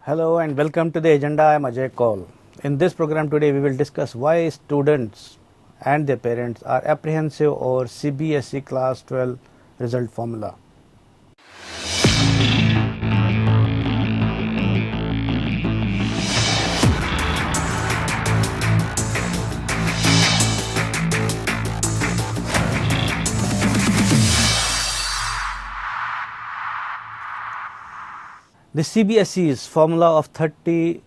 Hello and welcome to the agenda. I am Ajay Kaul. In this program today we will discuss why students and their parents are apprehensive over CBSE class 12 result formula. The CBSE's formula of 30-40%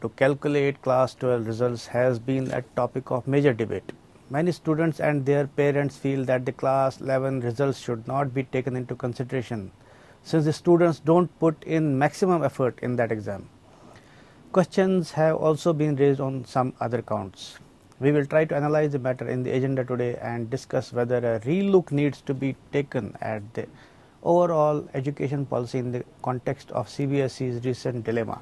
to calculate class 12 results has been a topic of major debate. Many students and their parents feel that the class 11 results should not be taken into consideration since the students don't put in maximum effort in that exam. Questions have also been raised on some other counts. We will try to analyze the matter in the agenda today and discuss whether a relook needs to be taken at the overall education policy in the context of CBSE's recent dilemma.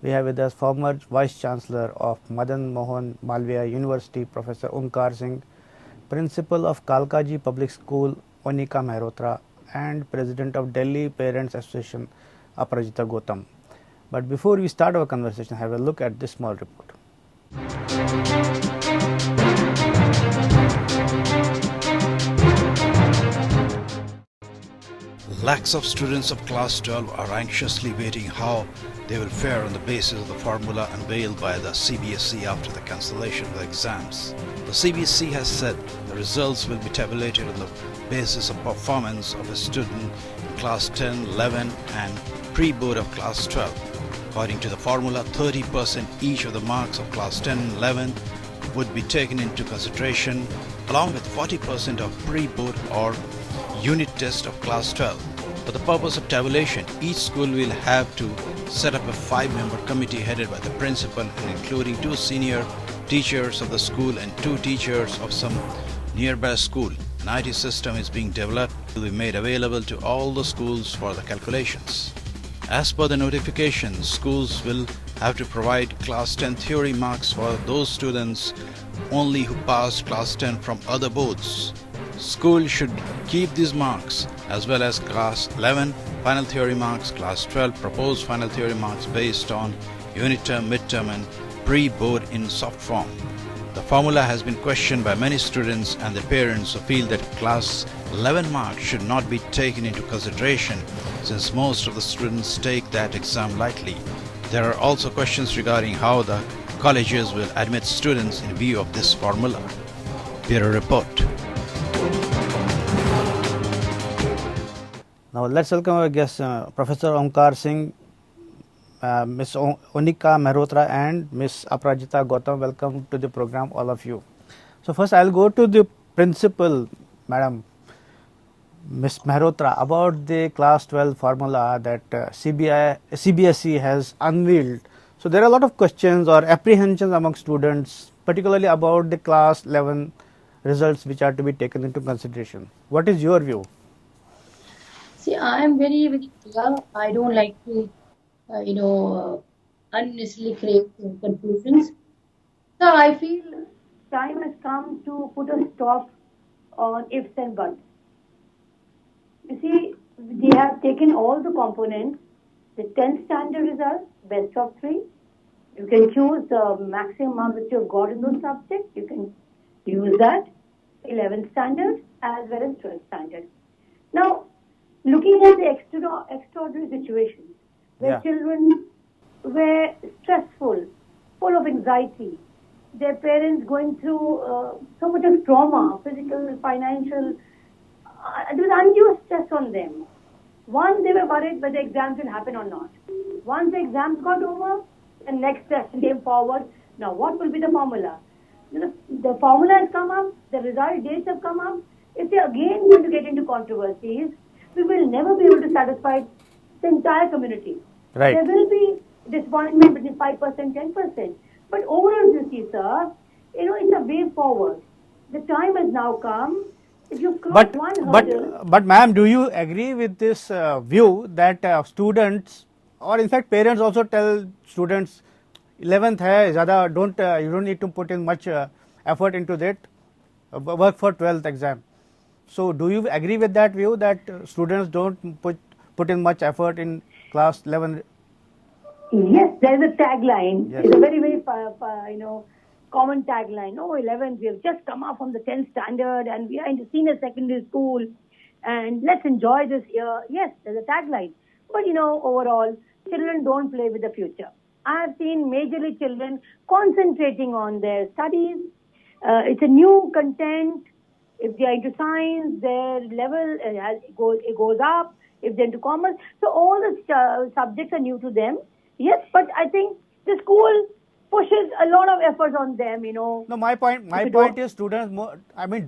We have with us former Vice Chancellor of Madan Mohan Malviya University, Professor Omkar Singh, Principal of Kalkaji Public School, Monika Mehrotra, and President of Delhi Parents Association, Aparajita Gautam. But before we start our conversation, have a look at this small report. Lakhs of students of class 12 are anxiously waiting how they will fare on the basis of the formula unveiled by the CBSE after the cancellation of the exams. The CBSE has said the results will be tabulated on the basis of performance of a student in class 10, 11 and pre-board of class 12. According to the formula, 30% each of the marks of class 10 and 11 would be taken into consideration along with 40% of pre-board or unit test of class 12. For the purpose of tabulation, each school will have to set up a 5-member committee headed by the principal and including 2 senior teachers of the school and 2 teachers of some nearby school. An IT system is being developed and will be made available to all the schools for the calculations. As per the notification, schools will have to provide class 10 theory marks for those students only who passed class 10 from other boards. School should keep these marks as well as class 11 final theory marks, class 12 proposed final theory marks based on unit term, midterm and pre-board in soft form. The formula has been questioned by many students and their parents who feel that class 11 marks should not be taken into consideration since most of the students take that exam lightly. There are also questions regarding how the colleges will admit students in view of this formula. Bureau Report. Now let's welcome our guests, Professor Omkar Singh, Ms. Monika Mehrotra and Ms. Aparajita Gautam. Welcome to the program, all of you. So first I'll go to the principal, Madam Ms. Mehrotra, about the class 12 formula that CBSE has unveiled. So there are a lot of questions or apprehensions among students, particularly about the class 11 results which are to be taken into consideration. What is your view? See, I am very, very clear. I don't like to, unnecessarily create confusions. So I feel time has come to put a stop on ifs and buts. You see, they have taken all the components, the 10th standard results, best of 3. You can choose the maximum mark that you've got in those subjects. You can use that, 11th standard as well as 12th standard. Now, looking at the extraordinary situations where children were stressful, full of anxiety, their parents going through so much of trauma, physical, financial, there was undue stress on them. One, they were worried whether exams will happen or not. Once the exams got over, the next lesson came forward. Now, what will be the formula? The formula has come up, the result dates have come up. If they are again going to get into controversies, we will never be able to satisfy the entire community. Right. There will be disappointment between 5%, 10%. But overall, you see, sir, it's a way forward. The time has now come. If you cross one hurdle... But ma'am, do you agree with this view that students, or in fact parents also tell students, 11th hai, zyada, you don't need to put in much effort into that, work for 12th exam. So do you agree with that view that students don't put in much effort in class 11? Yes, there's a tagline. Yes. It's a very, very, common tagline. Oh, 11th, we have just come out from the 10th standard and we are into senior secondary school and let's enjoy this year. Yes, there's a tagline. But, overall, children don't play with the future. I have seen majorly children concentrating on their studies. It's a new content. If they are into science, their level goes up. If they're into commerce, so all the subjects are new to them. Yes, but I think the school pushes a lot of efforts on them. No, my point is students,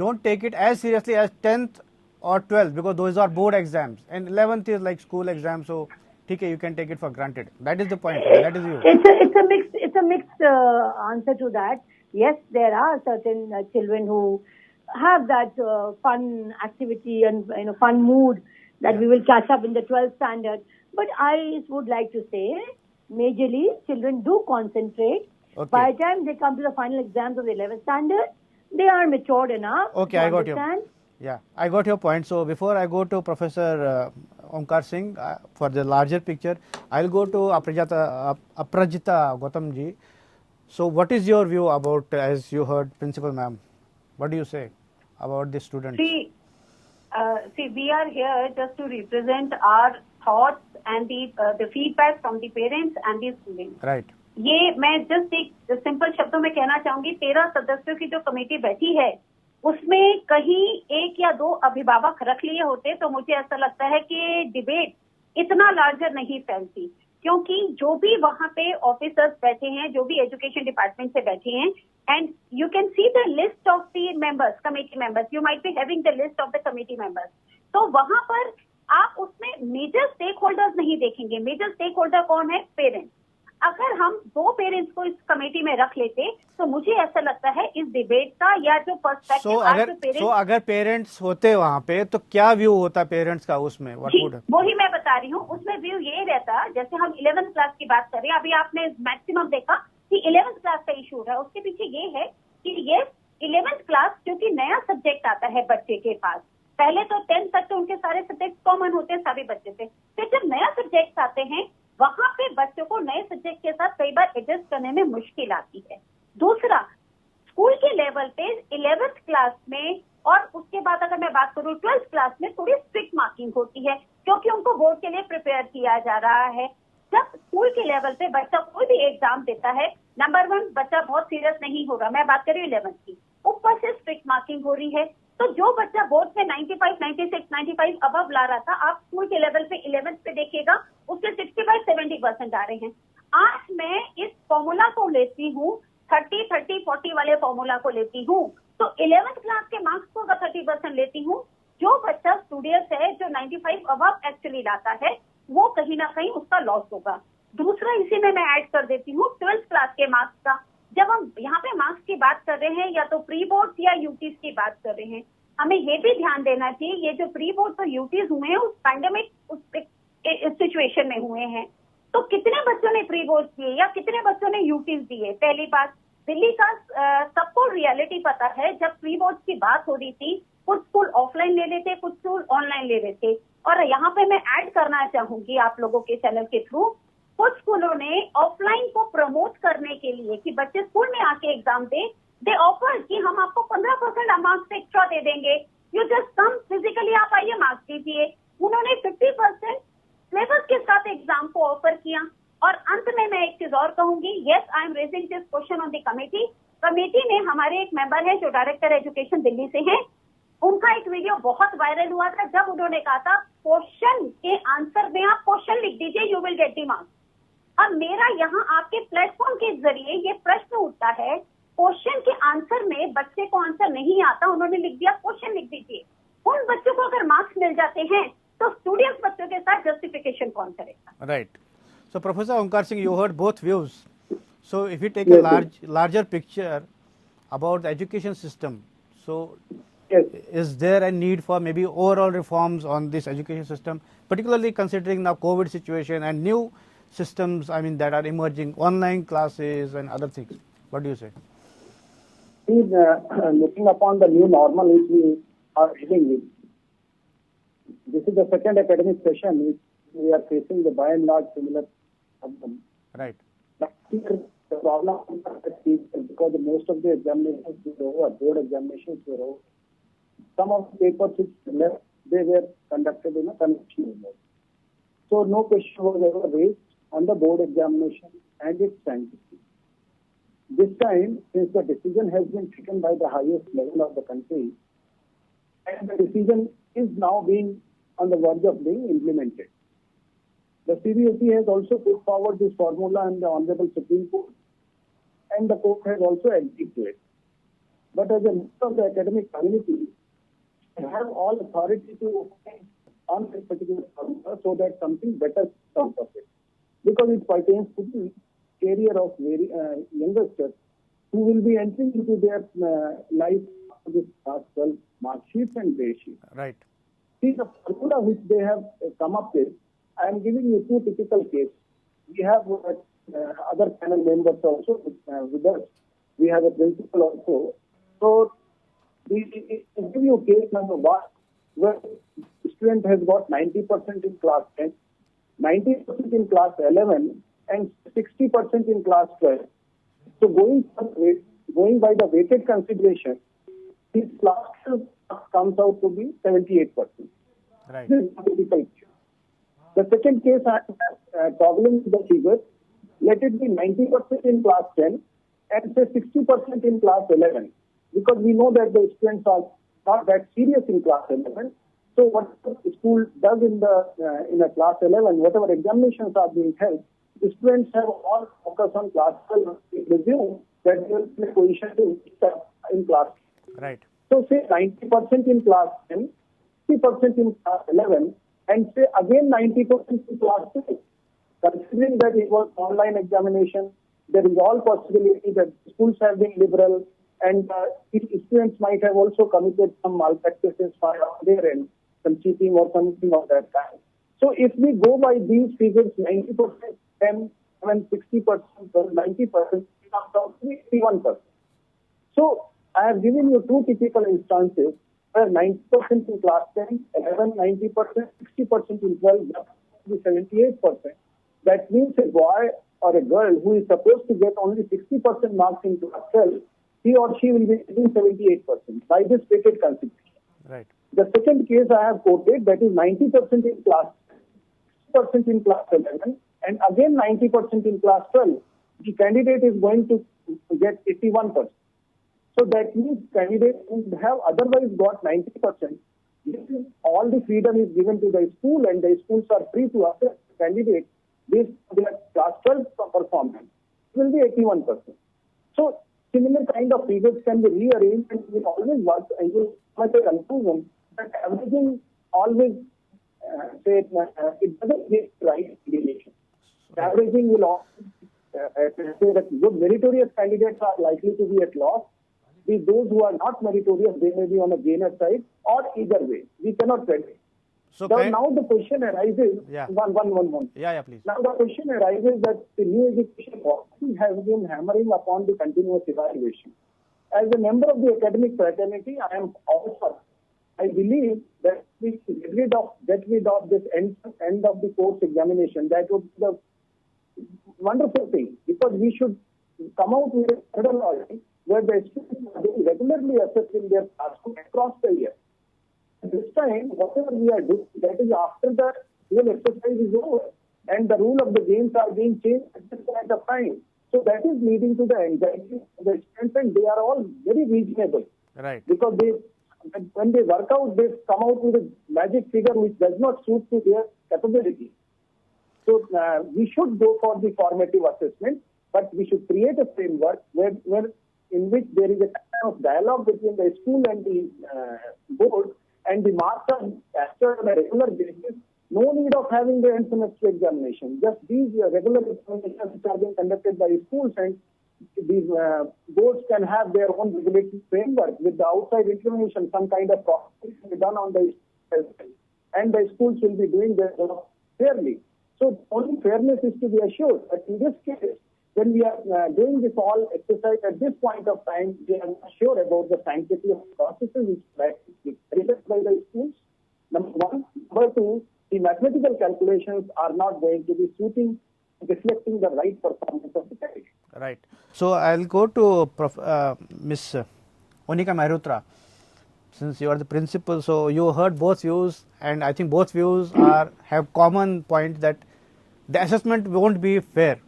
don't take it as seriously as 10th or 12th because those are board exams and 11th is like school exam. So, okay, you can take it for granted. That is the point. That is you. It's a mixed answer to that. Yes, there are certain children who have that fun activity and fun mood that we will catch up in the 12th standard. But I would like to say, majorly, children do concentrate. Okay. By the time they come to the final exams of the 11th standard, they are matured enough to understand. I got your point. So before I go to Professor Omkar Singh for the larger picture, I'll go to Aprajita Gautamji. So what is your view about, as you heard Principal Ma'am, what do you say about the students? See, we are here just to represent our thoughts and the feedback from the parents and the students. Right. ये मैं just एक simple शब्दों में कहना चाहूंगी, 13 सदस्यों की जो कमेटी बैठी है उसमें कहीं एक या दो अभिभावक रख लिए होते तो मुझे ऐसा लगता है कि डिबेट इतना लार्जर नहीं फैलती, क्योंकि जो भी वहां पे ऑफिसर्स बैठे हैं, जो भी एजुकेशन डिपार्टमेंट से बैठे हैं, and you can see the list of the members, committee members, you might be having the list of the committee members. तो वहां पर आप उसमें मेजर स्टेक होल्डर्स नहीं देखेंगे. मेजर स्टेक होल्डर कौन है? पेरेंट्स. अगर हम दो पेरेंट्स को इस कमेटी में रख लेते तो मुझे ऐसा लगता है इस डिबेट का या जो पर्सपेक्टिव अगर पेरेंट्स होते वहाँ पे तो क्या व्यू होता पेरेंट्स का उसमें? वही मैं बता रही हूँ. उसमें व्यू ये रहता, जैसे हम 11th क्लास की बात करें, अभी आपने मैक्सिमम देखा कि 11th क्लास का इशू है. उसके पीछे ये है कि ये 11th क्लास क्योंकि नया सब्जेक्ट आता है बच्चे के पास. पहले तो 10th तक तो उनके सारे सब्जेक्ट कॉमन होते हैं सभी बच्चे से. फिर जब नया सब्जेक्ट आते हैं वहां पे बच्चों को नए सब्जेक्ट के साथ कई बार एडजस्ट करने में मुश्किल आती है. दूसरा, स्कूल के लेवल पे 11th क्लास में और उसके बाद अगर मैं बात करूं 12th क्लास में थोड़ी स्ट्रिक्ट मार्किंग होती है क्योंकि उनको बोर्ड के लिए प्रिपेयर किया जा रहा है. जब स्कूल के लेवल पे बच्चा कोई भी एग्जाम देता है, नंबर 1 बच्चा बहुत सीरियस नहीं होगा. मैं बात कर रही हूँ 11th की. ऊपर से स्ट्रिक्ट मार्किंग हो रही है, तो जो बच्चा बोर्ड में 95, 96, 95 अबव ला रहा था, आप स्कूल के लेवल पे 11th पे देखिएगा उसके 65, 70% आ रहे हैं. आज मैं इस फॉर्मूला को लेती हूँ, 30, 30, 40 वाले फॉर्मूला को लेती हूँ, तो 11th क्लास के मार्क्स को अगर 30% लेती हूँ, जो बच्चा स्टूडियस है, जो 95 अबव एक्चुअली लाता है, वो कहीं ना कहीं उसका लॉस होगा. दूसरा इसी में मैं ऐड कर देती हूँ 12th क्लास के मार्क्स का. जब हम यहाँ पे मार्क्स की बात कर रहे हैं या तो प्री बोर्ड या यूटीज की बात कर रहे हैं, हमें ये भी ध्यान देना चाहिए ये जो प्री बोर्ड और यूटीज हुए हैं उस पैंडेमिक सिचुएशन में हुए हैं. तो कितने बच्चों ने प्री बोर्ड दिए या कितने बच्चों ने यूटीज दिए? पहली बात, दिल्ली का सबको रियलिटी पता है. जब प्री बोर्ड की बात हो रही थी, कुछ स्कूल ऑफलाइन ले रहे थे, कुछ स्कूल ऑनलाइन ले रहे थे. और यहाँ पे मैं ऐड करना चाहूंगी आप लोगों के चैनल के थ्रू, कुछ स्कूलों ने ऑफलाइन को प्रमोट करने के लिए कि बच्चे स्कूल में आके एग्जाम दें, दे ऑफर कि हम आपको 15% मार्क्स एक्स्ट्रा दे देंगे, यू जस्ट कम फिजिकली, आप आइए मार्क्स दीजिए. उन्होंने 50% सिलेबस के साथ एग्जाम को ऑफर किया. और अंत में मैं एक चीज और कहूंगी, yes I am raising this question on the committee. Committee में हमारे एक मेंबर है जो डायरेक्टर एजुकेशन दिल्ली से हैं, उनका एक वीडियो बहुत वायरल हुआ था जब उन्होंने कहा था क्वेश्चन के आंसर में आप क्वेश्चन लिख दीजिए, you will get the marks. अब मेरा यहाँ आपके प्लेटफॉर्म के जरिए ये प्रश्न उठता है, क्वेश्चन के आंसर में बच्चे को आंसर नहीं आता, उन्होंने लिख दिया क्वेश्चन लिख दीजिए. उन बच्चों को अगर मार्क्स मिल जाते हैं तो स्टूडेंट्स बच्चों के साथ जस्टिफिकेशन कौन करेगा? Right. So Professor Omkar Singh, you heard both views. So if you take a larger picture about the education system, so is there a need for maybe overall reforms on this education system, particularly considering now COVID situation and new systems, that are emerging, online classes and other things? What do you say? Looking upon the new normal which we are living with, this is the second academic session which we are facing the by and large similar problem. Right. Last year, the problem was that because most of the examinations were over, board examinations were over. Some of the papers which left, they were conducted in a conventional mode. So no question was ever raised on the board examination and its sanctity. This time, since the decision has been taken by the highest level of the country, and the decision is now being on the verge of being implemented. The CBSE has also put forward this formula in the Honorable Supreme Court, and the court has also agreed to it. But as a member of the academic community, I have all authority to opine on this particular formula so that something better comes of it. Because it pertains to the career of very youngsters who will be entering into their life with class 12 mark sheets and grade sheets. Right. See, the formula which they have come up with, I am giving you two typical cases. We have other panel members also with us. We have a principal also. So, we give you case number one, where the student has got 90% in class 10, 90% in class 11, and 60% in class 12. So, going by the weighted consideration, his class 12 comes out to be 78%. Right. This is a typical case. The second case, I am toggling the figures. Let it be 90% in class 10 and say 60% in class 11. Because we know that the students are not that serious in class 11. So what the school does in a class 11, whatever examinations are being held, the students have all focus on class 12. We presume that they will be in a position to in class 10. Right. So say 90% in class 10, 60% in class 11, and say again 90% in class 12. Considering that it was online examination, there is all possibility that schools have been liberal, and students might have also committed some malpractices on their end, some cheating or something of that kind. So if we go by these figures, 90%, 10, 60%, 90%, it comes out to be 81%. So I have given you two typical instances where 90% in class 10, 11, 90%, 60% in 12, that will be 78%. That means a boy or a girl who is supposed to get only 60% marks in class 12, he or she will be getting 78% by this weighted consideration. Right. The second case I have quoted, that is 90% in class 60% in class 11, and again 90% in class 12. The candidate is going to get 81%. So that means candidates who have otherwise got 90%, all the freedom is given to the school, and the schools are free to assess candidates based on their class 12 performance. It will be 81%. So similar kind of figures can be rearranged, and will always work, and will come at a conclusion that averaging always it doesn't make right relation. Averaging will always say that good meritorious candidates are likely to be at loss. Those who are not meritorious, they may be on a gainer side, or either way. We cannot predict. So now the question arises, Yeah. One. Yeah, please. Now the question arises that the new education policy has been hammering upon the continuous evaluation. As a member of the academic fraternity, I am also, I believe that we get rid of this end of the course examination. That would be the wonderful thing, because we should come out with a methodology where the students are being regularly assessed in their classroom across the year. This time, whatever we are doing, that is after the real exercise is over, and the rule of the games are being changed at this point of time. So that is leading to the anxiety of the students, and they are all very reasonable. Right. Because when they work out, they come out with a magic figure which does not suit to their capability. So we should go for the formative assessment, but we should create a framework in which there is a kind of dialogue between the school and the board, and the marks are captured on a regular basis. No need of having the end semester examination. Just these regular examinations which are being conducted by schools, and these boards can have their own regulatory framework with the outside information, some kind of process will be done on the and the schools will be doing their job fairly. So only fairness is to be assured. But in this case, when we are doing this all exercise at this point of time, we are not sure about the sanctity of processes which are created by the schools. Number one. Number two, the mathematical calculations are not going to be reflecting the right performance of the child. Right. So I'll go to Miss Monica Mehrotra. Since you are the principal, so you heard both views, and I think both views have common point that the assessment won't be fair.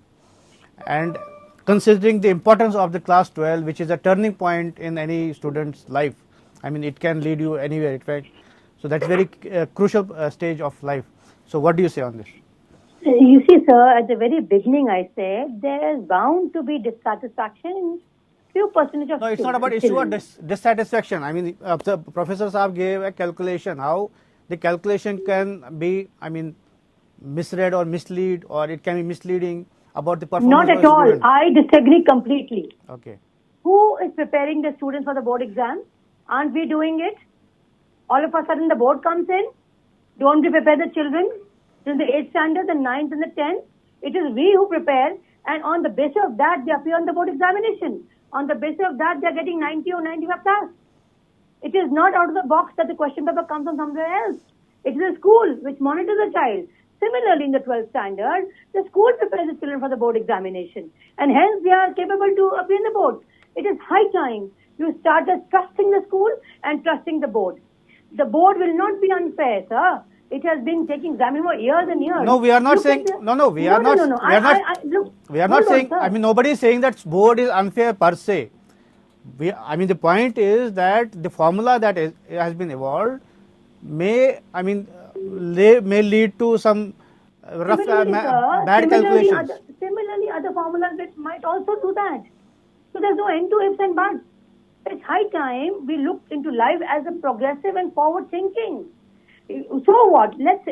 And considering the importance of the class 12, which is a turning point in any student's life, I mean, it can lead you anywhere, in fact. So that's very crucial stage of life. So what do you say on this? You see, sir, at the very beginning I said there is bound to be dissatisfaction in few percentage of No, it's not about issue of dissatisfaction. I mean, the Professor Saab gave a calculation, how the calculation can be, I mean, misread or mislead, or it can be misleading about the performance Not of at the all. student. I disagree completely. Okay. Who is preparing the students for the board exam? Aren't we doing it? All of a sudden the board comes in. Don't we prepare the children till the 8th standard, the 9th and the 10th? It is we who prepare, and on the basis of that they appear on the board examination. On the basis of that they are getting 90 or 95 plus. It is not out of the box that the question paper comes from somewhere else. It is a school which monitors the child. Similarly, in the 12th standard, the school prepares the children for the board examination, and hence they are capable to appear in the board. It is high time you started trusting the school and trusting the board. The board will not be unfair, sir. It has been taking examination for years and years. No, we are not Look saying. at the- No, we are not. No. We are not Hold on, saying. sir. I mean, nobody is saying that board is unfair per se. I mean, the point is that the formula that has been evolved may may lead to some rough bad calculations. Similarly, other formulas that might also do that. So there's no end to ifs and buts. It's high time we look into life as a progressive and forward thinking. So what? Let's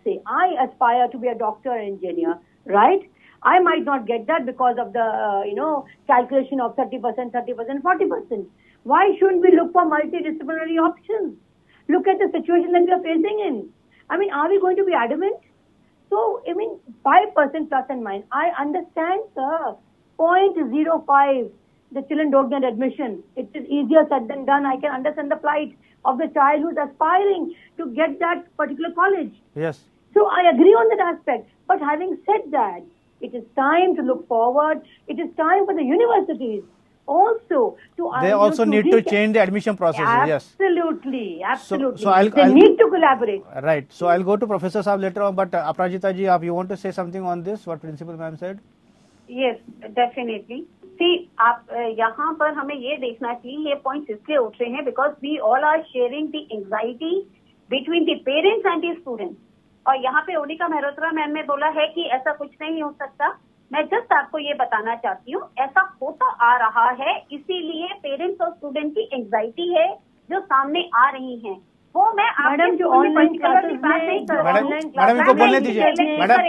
say I aspire to be a doctor or engineer, right? I might not get that because of the calculation of 30%, 40%. Why shouldn't we look for multidisciplinary options? Look at the situation that we are facing in. I mean, are we going to be adamant? So, 5% plus and minus. I understand, sir. 0.05. The children don't get admission. It is easier said than done. I can understand the plight of the child who is aspiring to get that particular college. Yes. So I agree on that aspect. But having said that, it is time to look forward. It is time for the universities also to... They also need to change the admission processes. Yes. Absolutely. So they need to collaborate. Right. So I'll go to Professor Saab later on. But Aparajita ji, you want to say something on this? What Principal Ma'am said? Yes, definitely. See, आप यहाँ पर हमें ये देखना चाहिए, ये points इसलिए उठ रहे हैं because we all are sharing the anxiety between the parents and the students. और यहाँ पे मोनिका मेहरोत्रा मैम ने बोला है कि ऐसा कुछ नहीं हो सकता. मैं जस्ट आपको ये बताना चाहती हूँ, ऐसा होता आ रहा है, इसीलिए पेरेंट्स और स्टूडेंट की एंजाइटी है जो सामने आ रही है. वो मैं मैडम जो ऑनलाइन क्लासेस मैडम इनको बोलने दीजिए. मैडम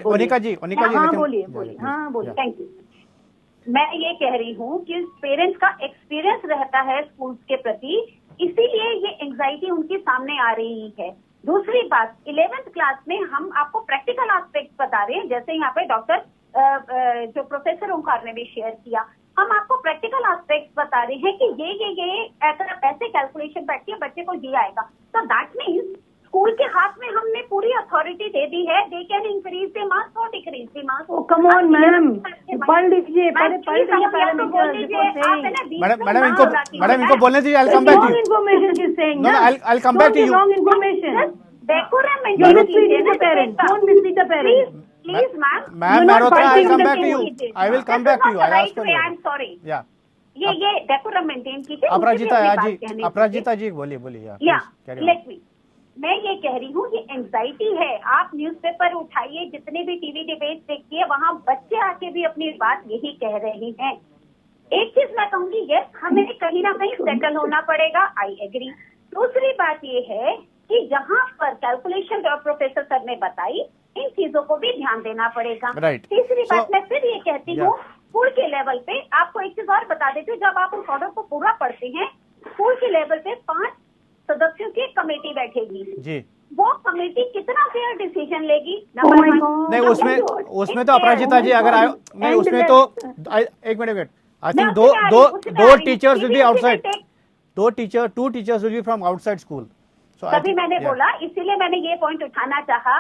मोनिका जी हाँ बोलिए. Thank you. मैं ये कह रही हूँ कि पेरेंट्स का एक्सपीरियंस रहता है स्कूल्स के प्रति, इसीलिए ये एंजाइटी उनके सामने आ रही है. दूसरी बात, 11th क्लास में हम आपको प्रैक्टिकल एस्पेक्ट बता रहे हैं, जैसे यहाँ पे डॉक्टर जो प्रोफेसर ओंकार ने भी शेयर किया, हम आपको प्रैक्टिकल एस्पेक्ट्स बता रहे हैं कि ये ऐसे कैलकुलेशन बैठती है, बच्चे को ये आएगा. तो दैट मीन्स स्कूल के हाथ में हमने पूरी अथॉरिटी दे दी है. They can increase the marks or decrease the marks. Oh come on ma'am, पढ़ लीजिए. मैडम इनको बोलने दीजिए. I'll come back to you. Information she's saying. No, I'll come back to you. Wrong information. Decorum You're misleading the parents. Don't mislead the parents. Please, ma'am. Ma'am Mehrotra, I'll come back to you. I will come back to you. I'll ask for you. I'm sorry. Yeah. ये decorum maintain कीजिए. अपराजिता जी बोलिए. या let me. मैं ये कह रही हूँ, ये एंजाइटी है. आप न्यूज़पेपर उठाइए, जितने भी टीवी डिबेट देखिए, वहाँ बच्चे आके भी अपनी बात यही कह रहे हैं. एक चीज मैं कहूंगी, यस हमें कहीं ना कहीं सेटल होना पड़ेगा. I agree. दूसरी बात ये है कि जहाँ पर कैलकुलेशन जो प्रोफेसर सर ने बताई, इन चीजों को भी ध्यान देना पड़ेगा. तीसरी बात मैं फिर ये कहती हूँ, स्कूल के लेवल पे आपको एक चीज और बता देती हूँ, जब आप उस ऑर्डर को पूरा पढ़ते हैं, स्कूल के लेवल पे 5 सदस्यों की कमेटी बैठेगी जी. वो कमेटी कितना फेयर डिसीजन लेगी? नहीं, उसमें तो अपराजिता जी अगर नहीं, उसमें तो एक मिनट, आई थिंक दो teachers will be outside. Two teachers will be from outside school. तभी मैंने बोला, इसीलिए मैंने ये पॉइंट उठाना चाहा।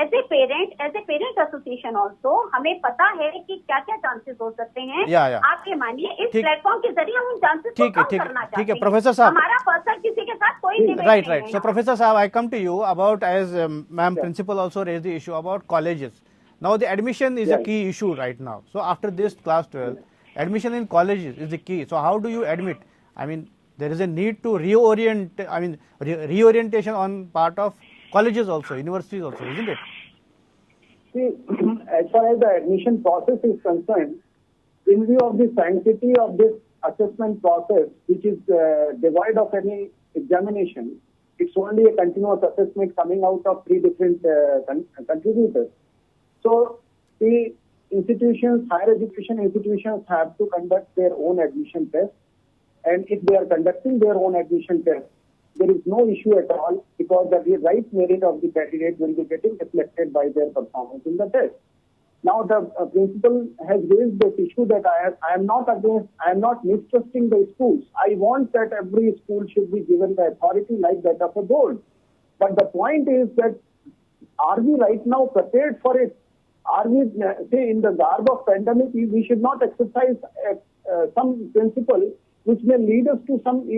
As a parent association also हमें पता है कि क्या क्या चांसेस हो सकते हैं। आप ये मानिए, इस प्लेटफॉर्म के जरिए हम चांसेस को कम करना चाहते हैं। ठीक है प्रोफेसर साहब, हमारा पर्सनल किसी के साथ कोई डिबेट right नहीं है। So Professor Saab, I come to you about, as ma'am principal also raised the issue about colleges. Now the admission is a key issue right now. So after this class 12, admission in colleges is the key. So how do you admit? I mean, there is a need to reorientation on part of colleges also, universities also, isn't it? See, as far as the admission process is concerned, in view of the sanctity of this assessment process, which is devoid of any examination, it's only a continuous assessment coming out of three different contributors. So the institutions, higher education institutions, have to conduct their own admission test, and if they are conducting their own admission test, there is no issue at all, because the right merit of the candidate will be getting reflected by their performance in the test. Now the principal has raised this issue that I am not mistrusting the schools. I want that every school should be given the authority like that of a board. But the point is that, are we right now prepared for it? Are we, say, in the garb of pandemic, we should not exercise some principle which may lead us to some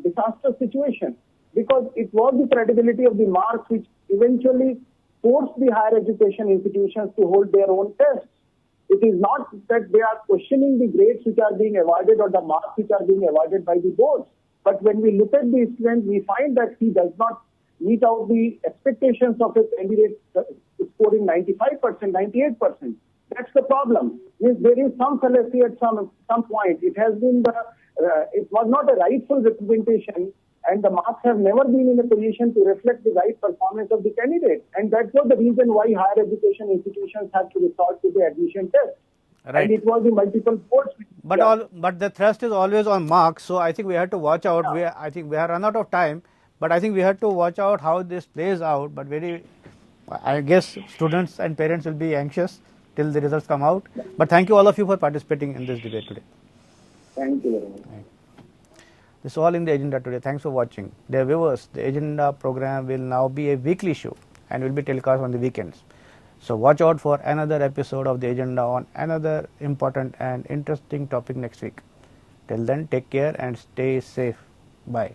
disaster situation, because it was the credibility of the marks which eventually forced the higher education institutions to hold their own tests. It is not that they are questioning the grades which are being awarded or the marks which are being awarded by the boards. But when we look at the student, we find that he does not meet out the expectations of a candidate scoring 95%, 98%. That's the problem. There is some fallacy at some point. It has been it was not a rightful representation, and the marks have never been in a position to reflect the right performance of the candidate. And that was the reason why higher education institutions had to resort to the admission test. Right. And it was the multiple boards. But the thrust is always on marks. So I think we have to watch out. I think we have run out of time, but I think we have to watch out how this plays out. But I guess students and parents will be anxious till the results come out. But thank you all of you for participating in this debate today. Thank you very much. This is all in the agenda today. Thanks for watching. Dear viewers, the agenda program will now be a weekly show and will be telecast on the weekends. So watch out for another episode of the agenda on another important and interesting topic next week. Till then, take care and stay safe. Bye.